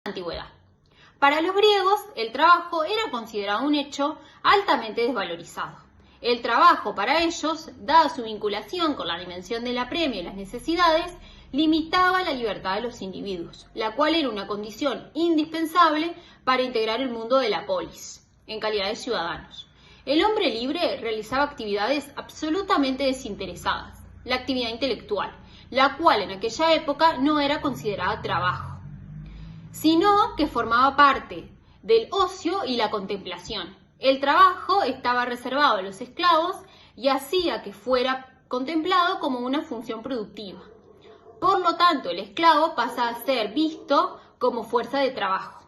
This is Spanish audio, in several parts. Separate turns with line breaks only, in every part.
antigüedad. Para los griegos, el trabajo era considerado un hecho altamente desvalorizado. El trabajo para ellos, dada su vinculación con la dimensión del apremio y las necesidades, limitaba la libertad de los individuos, la cual era una condición indispensable para integrar el mundo de la polis, en calidad de ciudadanos. El hombre libre realizaba actividades absolutamente desinteresadas, la actividad intelectual, la cual en aquella época no era considerada trabajo, sino que formaba parte del ocio y la contemplación. El trabajo estaba reservado a los esclavos y hacía que fuera contemplado como una función productiva. Por lo tanto, el esclavo pasa a ser visto como fuerza de trabajo.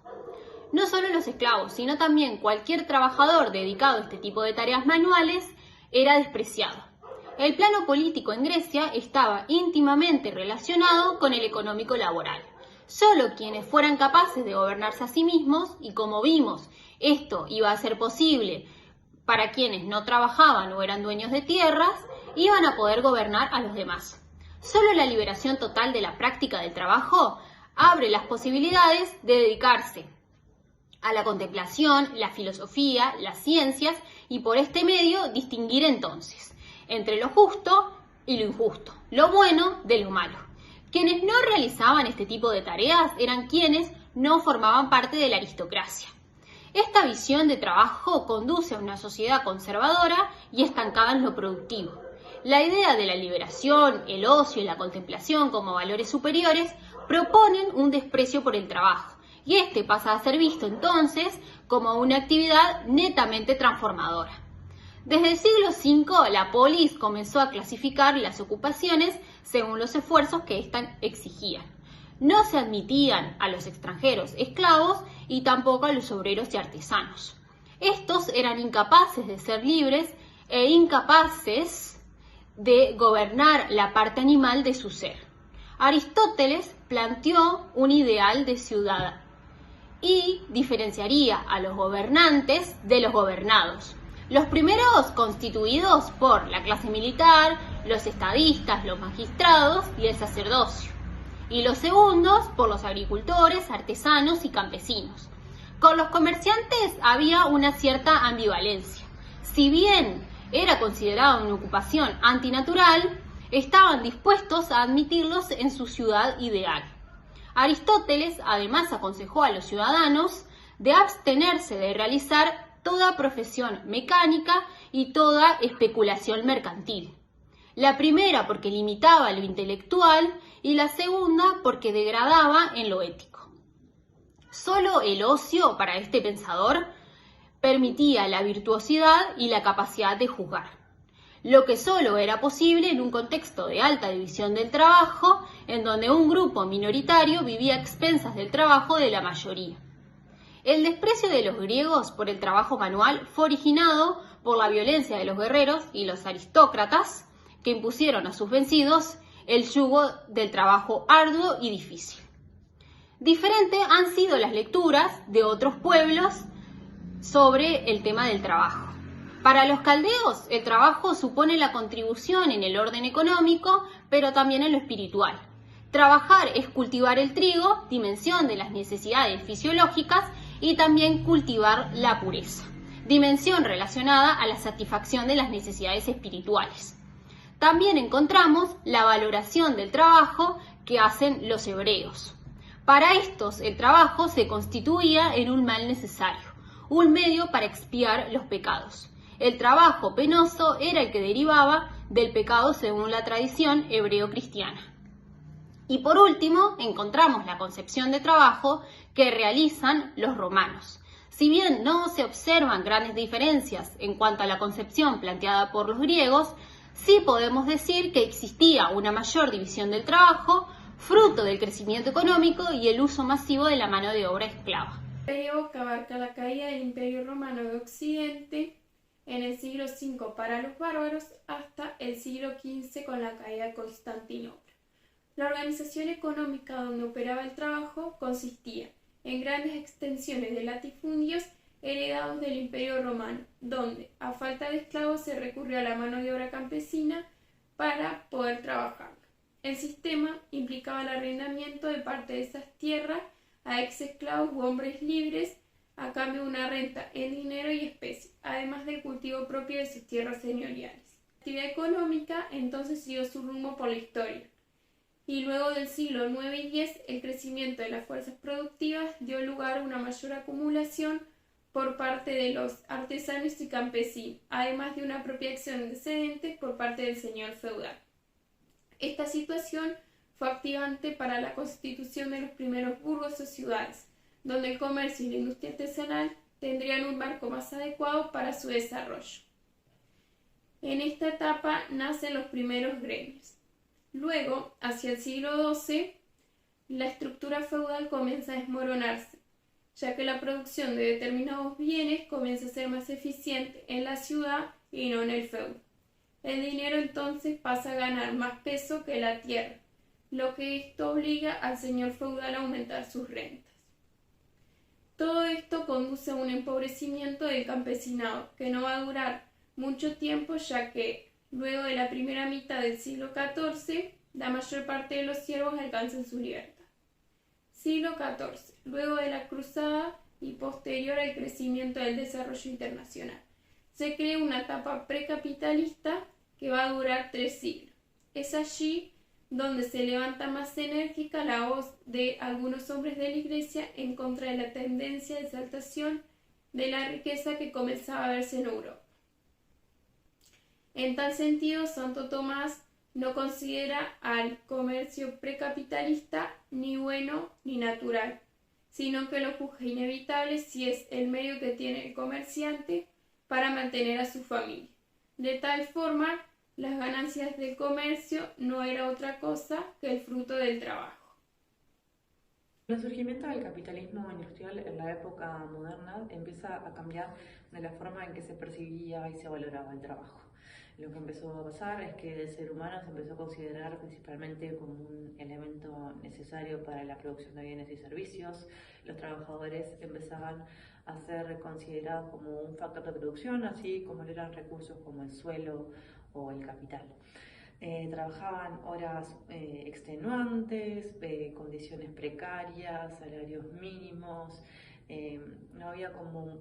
No solo los esclavos, sino también cualquier trabajador dedicado a este tipo de tareas manuales era despreciado. El plano político en Grecia estaba íntimamente relacionado con el económico laboral. Solo quienes fueran capaces de gobernarse a sí mismos, y como vimos, esto iba a ser posible para quienes no trabajaban o eran dueños de tierras, iban a poder gobernar a los demás. Solo la liberación total de la práctica del trabajo abre las posibilidades de dedicarse a la contemplación, la filosofía, las ciencias y por este medio distinguir entonces entre lo justo y lo injusto, lo bueno de lo malo. Quienes no realizaban este tipo de tareas eran quienes no formaban parte de la aristocracia. Esta visión de trabajo conduce a una sociedad conservadora y estancada en lo productivo. La idea de la liberación, el ocio y la contemplación como valores superiores proponen un desprecio por el trabajo, y este pasa a ser visto entonces como una actividad netamente transformadora. Desde el siglo V, la polis comenzó a clasificar las ocupaciones según los esfuerzos que éstas exigían. No se admitían a los extranjeros esclavos y tampoco a los obreros y artesanos. Estos eran incapaces de ser libres e incapaces de gobernar la parte animal de su ser. Aristóteles planteó un ideal de ciudad y diferenciaría a los gobernantes de los gobernados. Los primeros constituidos por la clase militar, los estadistas, los magistrados y el sacerdocio, y los segundos por los agricultores, artesanos y campesinos. Con los comerciantes había una cierta ambivalencia. Si bien era considerada una ocupación antinatural, estaban dispuestos a admitirlos en su ciudad ideal. Aristóteles además aconsejó a los ciudadanos de abstenerse de realizar toda profesión mecánica y toda especulación mercantil. La primera porque limitaba lo intelectual y la segunda porque degradaba en lo ético. Solo el ocio, para este pensador, permitía la virtuosidad y la capacidad de juzgar, lo que solo era posible en un contexto de alta división del trabajo, en donde un grupo minoritario vivía a expensas del trabajo de la mayoría. El desprecio de los griegos por el trabajo manual fue originado por la violencia de los guerreros y los aristócratas que impusieron a sus vencidos el yugo del trabajo arduo y difícil. Diferentes han sido las lecturas de otros pueblos sobre el tema del trabajo. Para los caldeos, el trabajo supone la contribución en el orden económico, pero también en lo espiritual. Trabajar es cultivar el trigo, dimensión de las necesidades fisiológicas, y también cultivar la pureza, dimensión relacionada a la satisfacción de las necesidades espirituales. También encontramos la valoración del trabajo que hacen los hebreos. Para estos, el trabajo se constituía en un mal necesario, un medio para expiar los pecados. El trabajo penoso era el que derivaba del pecado según la tradición hebreo-cristiana. Y por último, encontramos la concepción de trabajo que realizan los romanos. Si bien no se observan grandes diferencias en cuanto a la concepción planteada por los griegos, sí podemos decir que existía una mayor división del trabajo, fruto del crecimiento económico y el uso masivo de la mano de obra esclava.
Periodo que abarca la caída del Imperio Romano de Occidente en el siglo V para los bárbaros hasta el siglo XV con la caída de Constantinopla. La organización económica donde operaba el trabajo consistía en grandes extensiones de latifundios heredados del Imperio Romano, donde a falta de esclavos se recurrió a la mano de obra campesina para poder trabajar. El sistema implicaba el arrendamiento de parte de esas tierras a ex esclavos u hombres libres a cambio de una renta en dinero y especie, además del cultivo propio de sus tierras señoriales. La actividad económica entonces siguió su rumbo por la historia, y luego del siglo IX y X el crecimiento de las fuerzas productivas dio lugar a una mayor acumulación por parte de los artesanos y campesinos, además de una apropiación excedente por parte del señor feudal. Esta situación fue activante para la constitución de los primeros burgos o ciudades, donde el comercio y la industria artesanal tendrían un marco más adecuado para su desarrollo. En esta etapa nacen los primeros gremios. Luego, hacia el siglo XII, la estructura feudal comienza a desmoronarse, ya que la producción de determinados bienes comienza a ser más eficiente en la ciudad y no en el feudo. El dinero entonces pasa a ganar más peso que la tierra, lo que esto obliga al señor feudal a aumentar sus rentas. Todo esto conduce a un empobrecimiento del campesinado, que no va a durar mucho tiempo, ya que luego de la primera mitad del siglo XIV, la mayor parte de los siervos alcanzan su libertad. Siglo XIV, luego de la cruzada y posterior al crecimiento del desarrollo internacional, se crea una etapa precapitalista que va a durar 3 siglos. Es allí donde se levanta más enérgica la voz de algunos hombres de la Iglesia en contra de la tendencia de exaltación de la riqueza que comenzaba a verse en Europa. En tal sentido, Santo Tomás no considera al comercio precapitalista ni bueno ni natural, sino que lo juzga inevitable si es el medio que tiene el comerciante para mantener a su familia. De tal forma, las ganancias del comercio no era otra cosa que el fruto del trabajo.
El surgimiento del capitalismo industrial en la época moderna empieza a cambiar de la forma en que se percibía y se valoraba el trabajo. Lo que empezó a pasar es que el ser humano se empezó a considerar principalmente como un elemento necesario para la producción de bienes y servicios. Los trabajadores empezaban a ser considerados como un factor de producción, así como lo eran recursos como el suelo o el capital. Trabajaban horas extenuantes, condiciones precarias, salarios mínimos, no había como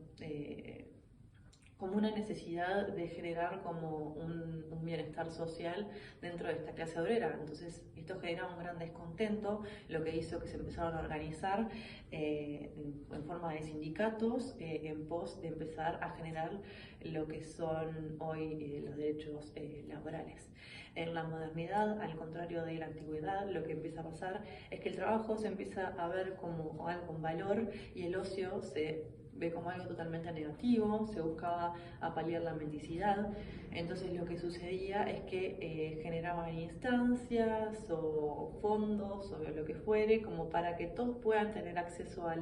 una necesidad de generar como un bienestar social dentro de esta clase obrera. Entonces esto generaba un gran descontento, lo que hizo que se empezaron a organizar en forma de sindicatos en pos de empezar a generar lo que son hoy los derechos laborales. En la modernidad, al contrario de la antigüedad, lo que empieza a pasar es que el trabajo se empieza a ver como algo con valor y el ocio se ve como algo totalmente negativo, se buscaba paliar la mendicidad. Entonces lo que sucedía es que generaban instancias o fondos o lo que fuere como para que todos puedan tener acceso al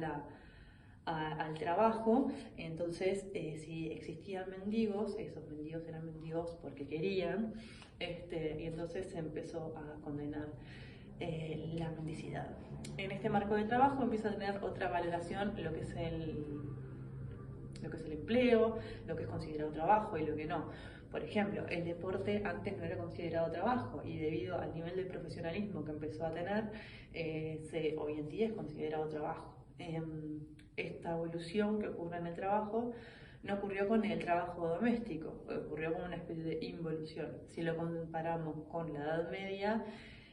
trabajo. Entonces si existían mendigos, esos mendigos eran mendigos porque querían, y entonces se empezó a condenar la mendicidad. En este marco de trabajo empieza a tener otra valoración lo que es el empleo, lo que es considerado trabajo y lo que no. Por ejemplo, el deporte antes no era considerado trabajo y debido al nivel de profesionalismo que empezó a tener, hoy en día es considerado trabajo. Esta evolución que ocurre en el trabajo no ocurrió con el trabajo doméstico, ocurrió con una especie de involución. Si lo comparamos con la Edad Media,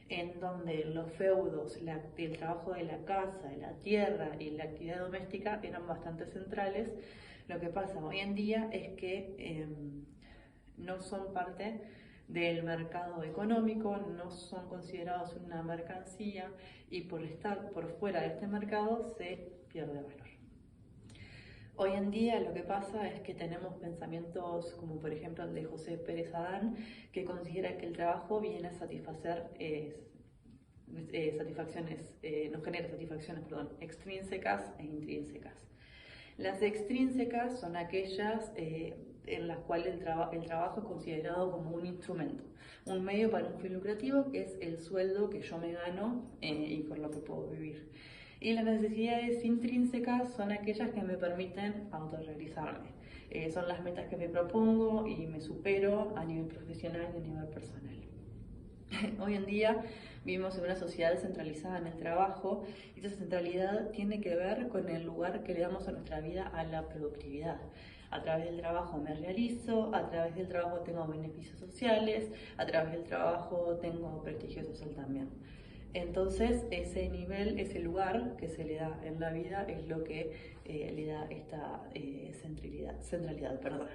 en donde los feudos, el trabajo de la casa, de la tierra y la actividad doméstica eran bastante centrales, lo que pasa hoy en día es que no son parte del mercado económico, no son considerados una mercancía y por estar por fuera de este mercado se pierde valor. Hoy en día lo que pasa es que tenemos pensamientos como por ejemplo el de José Pérez Adán, que considera que el trabajo viene a satisfacer nos genera satisfacciones extrínsecas e intrínsecas. Las extrínsecas son aquellas en las cuales el trabajo es considerado como un instrumento, un medio para un fin lucrativo, que es el sueldo que yo me gano y por lo que puedo vivir. Y las necesidades intrínsecas son aquellas que me permiten autorrealizarme. Son las metas que me propongo y me supero a nivel profesional y a nivel personal. Hoy en día vivimos en una sociedad centralizada en el trabajo y esa centralidad tiene que ver con el lugar que le damos a nuestra vida a la productividad. A través del trabajo me realizo, a través del trabajo tengo beneficios sociales, a través del trabajo tengo prestigio social también. Entonces ese nivel, ese lugar que se le da en la vida es lo que le da esta centralidad, perdón.